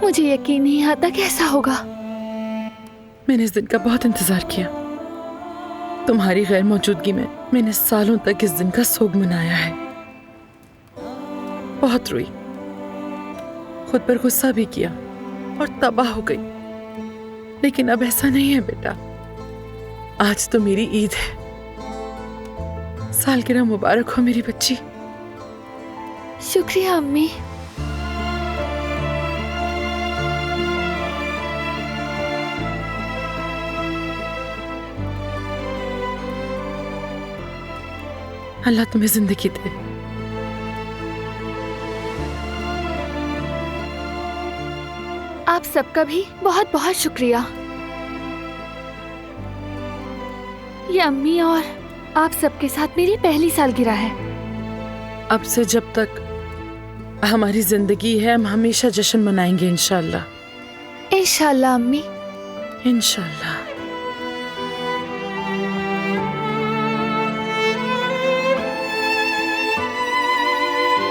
मुझे यकीन नहीं आता कैसा होगा। मैंने इस दिन का बहुत इंतजार किया। तुम्हारी गैर मौजूदगी में मैंने सालों तक इस दिन का सोग मनाया है। बहुत रोई, खुद पर गुस्सा भी किया और तबाह हो गई। लेकिन अब ऐसा नहीं है बेटा। आज तो मेरी ईद है। सालगिरह मुबारक हो मेरी बच्ची। शुक्रिया अम्मी। अल्लाह तुम्हें जिंदगी दे। आप सबका भी बहुत बहुत शुक्रिया। ये अम्मी और आप सबके साथ मेरी पहली सालगिरह है। अब से जब तक हमारी जिंदगी है हम हमेशा जश्न मनाएंगे इंशाल्लाह। इंशाल्लाह अम्मी। इंशाल्लाह।